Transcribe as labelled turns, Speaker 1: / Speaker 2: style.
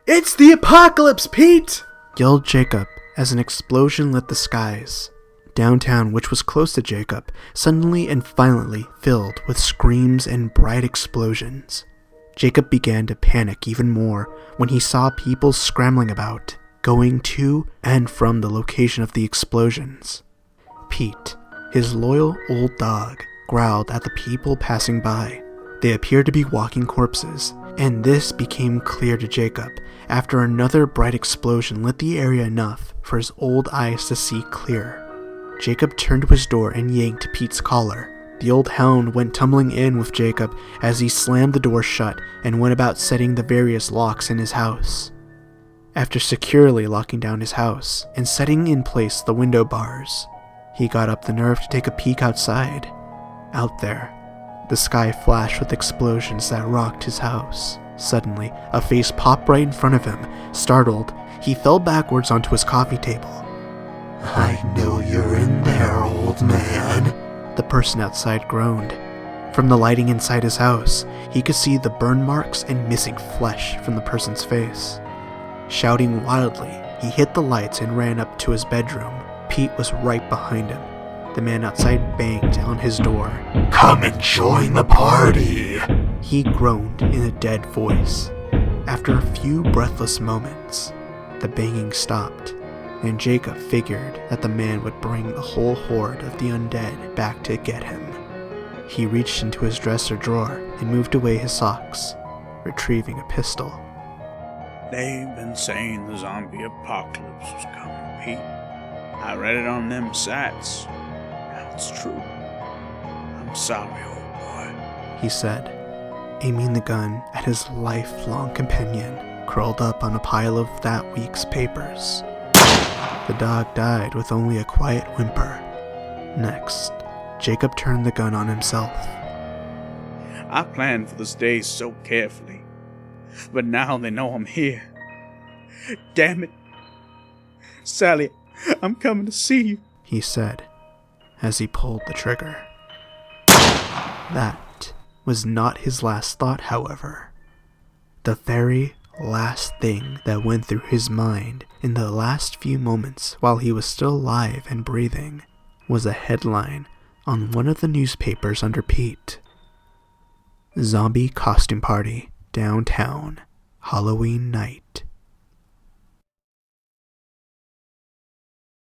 Speaker 1: It's the apocalypse, Pete! Yelled Jacob as an explosion lit the skies. Downtown, which was close to Jacob, suddenly and violently filled with screams and bright explosions. Jacob began to panic even more when he saw people scrambling about, going to and from the location of the explosions. Pete, his loyal old dog, growled at the people passing by. They appeared to be walking corpses, and this became clear to Jacob after another bright explosion lit the area enough for his old eyes to see clear. Jacob turned to his door and yanked Pete's collar. The old hound went tumbling in with Jacob as he slammed the door shut and went about setting the various locks in his house. After securely locking down his house and setting in place the window bars, he got up the nerve to take a peek outside. Out there, the sky flashed with explosions that rocked his house. Suddenly, a face popped right in front of him. Startled, he fell backwards onto his coffee table.
Speaker 2: "I knew you were in there, old man,"
Speaker 1: the person outside groaned. From the lighting inside his house, he could see the burn marks and missing flesh from the person's face. Shouting wildly, he hit the lights and ran up to his bedroom. Pete was right behind him. The man outside banged on his door.
Speaker 2: "Come and join the party,"
Speaker 1: he groaned in a dead voice. After a few breathless moments, the banging stopped, and Jacob figured that the man would bring the whole horde of the undead back to get him. He reached into his dresser drawer and moved away his socks, retrieving a pistol.
Speaker 3: "They've been saying the zombie apocalypse was coming, Pete. I read it on them sites. Now it's true. I'm sorry, old boy,"
Speaker 1: he said, aiming the gun at his lifelong companion, curled up on a pile of that week's papers. The dog died with only a quiet whimper. Next, Jacob turned the gun on himself.
Speaker 3: "I planned for this day so carefully, but now they know I'm here. Damn it. Sally, I'm coming to see you,"
Speaker 1: he said as he pulled the trigger. That was not his last thought, however. The very last thing that went through his mind in the last few moments while he was still alive and breathing was a headline on one of the newspapers under Pete. "Zombie Costume Party Downtown, Halloween Night."